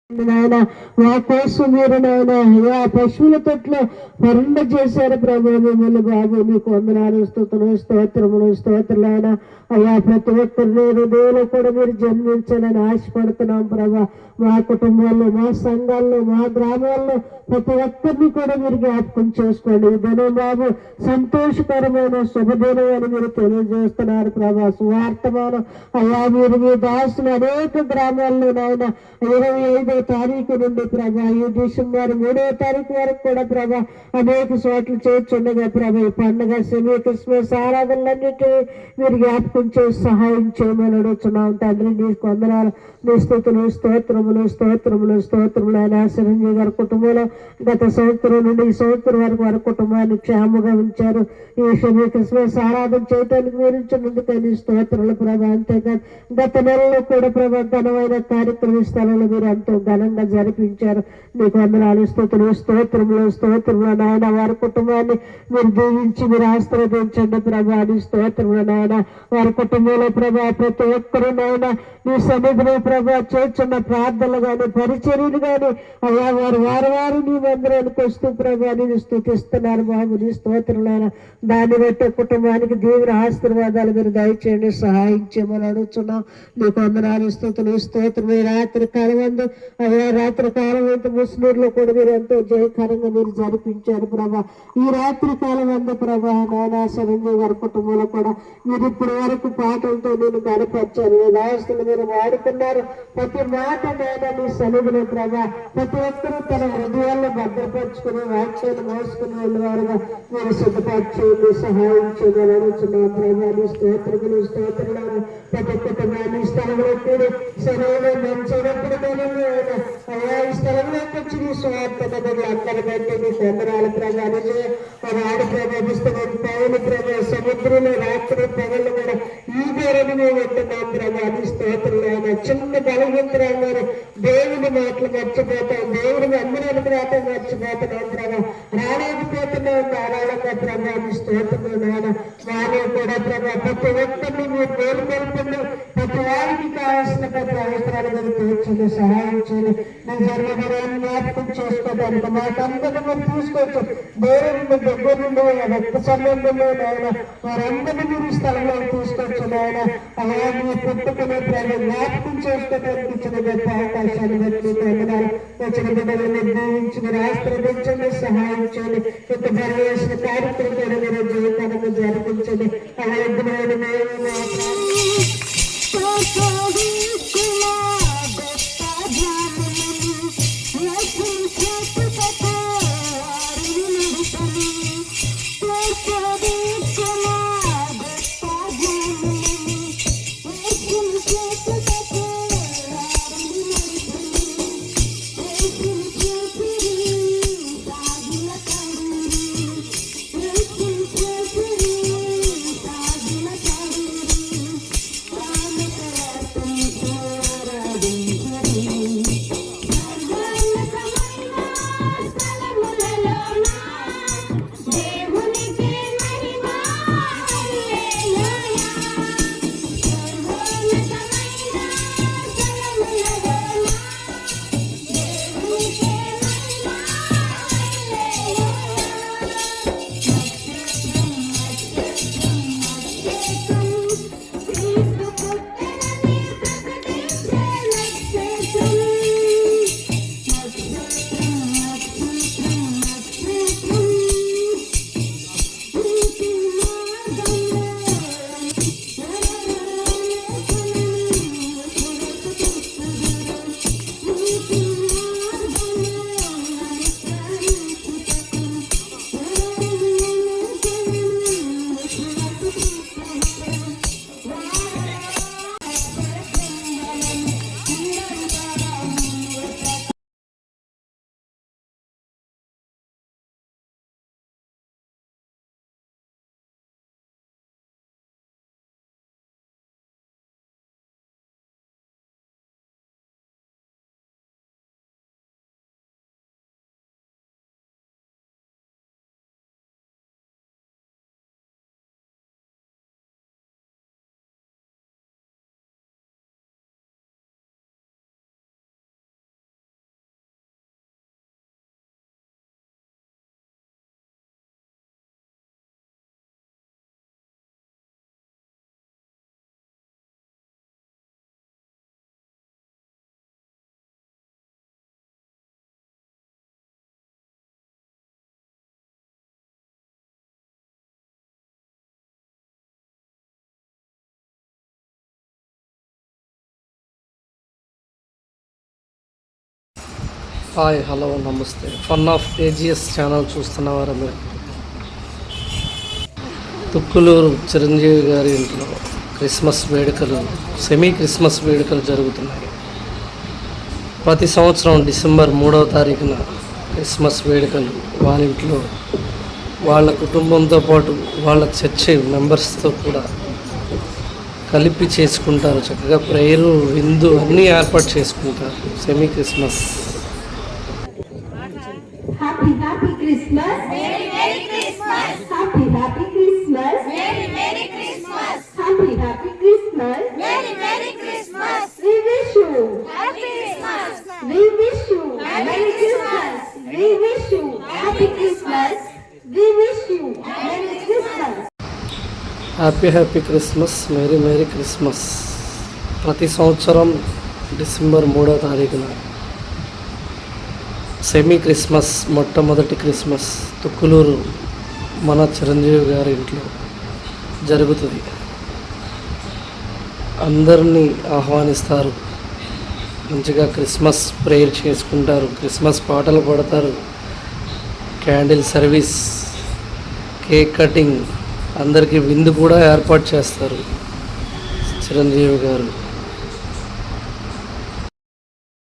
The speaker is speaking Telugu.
నాయన మా కోసం మీరు నాయన ఆ పశువుల తొట్లో పరుండ చేశారు ప్రభు. మిమ్మల్ని బాబు మీకు వందనాలు, స్తుతులు, స్తోత్రులైనా అయ్యా ప్రతి ఒక్కరిని హృదయంలో కూడా మీరు జన్మించాలని ఆశపడుతున్నాం ప్రభా. మా కుటుంబాల్లో, మా సంఘాల్లో, మా గ్రామాల్లో ప్రతి ఒక్కరిని కూడా మీరు జ్ఞాపకం చేసుకోండి. ఈ దినం బాబు సంతోషకరమైన శుభదినం అని మీరు తెలియజేస్తున్నారు ప్రభా. సువార్తమానం అయ్యా మీరు మీ దాసులు అనేక గ్రామాల్లో నాయన 25వ తారీఖు నుండి ప్రభా ఈ డిసెంబర్ 3వ తారీఖు వరకు కూడా ప్రభా అనేక చోట్ల చేర్చుండగా ప్రభా ఈ పండుగ సెమీ క్రిస్మస్ ఆరాధనలన్నిటినీ మీరు జ్ఞాపకం చేసి సహాయం చేయమని అడుగుతున్నాం తండ్రి. నీ వందనాలు, నీ స్తుతులు, స్తోత్రములు ఆయన చిరంజీవి గారి కుటుంబంలో గత సంవత్సరం నుండి ఈ సంవత్సరం వరకు వారి కుటుంబాన్ని క్షేమంగా ఉంచారు. ఈ సెమీ క్రిస్మస్ ఆరాధన చేయడానికి మీరు ఇచ్చినందుకని స్తోత్రాలు ప్రభా. అంతేకాదు గత నెలలో కూడా ప్రభా ఘనమైన కార్యక్రమ స్థలంలో మీరు ఎంతో ఘనంగా జరిపించారు. నీకు వందనాలు, స్తోత్రములు నాయన. వారి కుటుంబాన్ని మీరు దీవించి మీరు ఆశీర్వదించండి ప్రభా. నీ స్తోత్రములు నాయన. వారి కుటుంబంలో ప్రభా ప్రతి ఒక్కరు నాయన నీ సన్నిధిలో ప్రభా చేర్చున్న ప్రార్థనలు కానీ పరిచర్యలు కానీ అయ్యా వారు నీ మందిరానికి వస్తూ ప్రభా నేను స్తుతిస్తున్నారు బాబు. నీ స్తోత్రులైన దాన్ని బట్టి కుటుంబానికి దేవుని ఆశీర్వాదాలు మీరు దయచేయండి, సహాయం చేయమని అడుగుతున్నాం. నీకు వందనాలు, స్తోత్రం. ఈ రాత్రి కాలం అందు అయ్యా రాత్రి కాలం అంతా ముస్లింలో కూడా మీరు ఎంతో జయకరంగా మీరు జరిపించారు ప్రభా. ఈ రాత్రి కాలం అందు ప్రభా నాయన చిరంజీవి గారి కుటుంబంలో కూడా మీరు ఇప్పటి వరకు పాటలతో నేను గనపరిచారు. మీ దాస్తులు మీరు వాడుకున్నారు. ప్రతి మాట నాయన నీ సన్నిధిలో ప్రభా ప్రతి ఒక్కరూ తన హృదయాల్లో భద్రపరుచుకుని వాక్యాలు మోసుకుని వెళ్ళేవారుగా మీరు సిద్ధపరచేయండి, సహాయం చేయమని అడుగుతున్నాం ప్రభా. నీ స్తోత్రాలు ప్రతి కుటుంబాన్ని స్థలంలో కూడా సరైన మంచినప్పుడు అయ్యా ఈ స్థలంలోకి వచ్చి నీ స్వార్థ దగ్గర అందరి బట్టి నీ వందనాలు ప్రభా. ఆడు ప్రభా పుస్తకం పౌలు ప్రభా సముద్రంలో రాత్రి పగళ్ళు కూడా ఈ పేరుని మేము వింటున్నాం ప్రభా. నీ స్తోత్రులు ఆయన చిన్న బలవంతురాలు దేవుని మాటలు మర్చిపోతాం, దేవుని మందిరానికి రావటం మర్చిపోతున్నాం ప్రభా. రాలేకపోతున్నాం ధారాళంగా ప్రభా. నీ స్తోత్రులు నాయన. వారు కూడా ప్రభా ప్రతి ఒక్కరిని మీరు మేలు కలుపుకుంటూ ప్రతి వారికి కావాల్సిన ప్రతి అవసరాలు మీరు తీర్చండి, సహాయం చేయండి. నీ జన్మదినాన్ని జ్ఞాపకం చేసుకోవడానికి మాకందరినీ మీరు తీసుకోవచ్చు. దేవుని దగ్గర నుండి రక్త సంబంధంలో నాయన వారందరినీ మీరు స్థలంలో తీసుకోవచ్చు నాయన. అలా మీ పుట్టుకునే ప్రజలు జ్ఞాపకం చేసుకోవడానికి ఇచ్చిన గొప్ప అవకాశాన్ని బట్టి వందనాలు. వచ్చిన బిడ్డలను దీవించి మీరు ఆశీర్వదించండి, సహాయం చేయండి. ఇంత బలవేసిన కార్యక్రమం మీరు జీవితాలను జరిపించండి. అలా ఎదురైన మేము హాయ్, హలో, నమస్తే. ఫన్ ఆఫ్ ఏజిఎస్ ఛానల్ చూస్తున్న వారందరూ తుక్కులూరు చిరంజీవి గారి ఇంట్లో క్రిస్మస్ వేడుకలు, సెమీ క్రిస్మస్ వేడుకలు జరుగుతున్నాయి. ప్రతి సంవత్సరం డిసెంబర్ 3వ తారీఖున క్రిస్మస్ వేడుకలు వాళ్ళ ఇంట్లో వాళ్ళ కుటుంబంతో పాటు వాళ్ళ చర్చి మెంబర్స్తో కూడా కలిపి చేసుకుంటారు. చక్కగా ప్రేయరు, విందు అన్నీ ఏర్పాటు చేసుకుంటారు. Semi Christmas. Happy Christmas. Merry Christmas. Happy Christmas. Merry Christmas. Happy Christmas. Merry Christmas. We wish you Happy Christmas. We wish you Merry Christmas. We wish you Happy Christmas. We wish you Merry Christmas. Happy Christmas, merry Christmas. ప్రతి సంవత్సరం డిసెంబర్ 3వ తారీఖున సెమీ క్రిస్మస్, మొట్టమొదటి క్రిస్మస్ తుక్కులూరు మన చిరంజీవి గారి ఇంట్లో జరుగుతుంది. అందరినీ ఆహ్వానిస్తారు. మంచిగా క్రిస్మస్ ప్రేయర్ చేసుకుంటారు, క్రిస్మస్ పాటలు పాడతారు, క్యాండిల్ సర్వీస్, కేక్ కటింగ్, అందరికీ విందు కూడా ఏర్పాటు చేస్తారు చిరంజీవి గారు.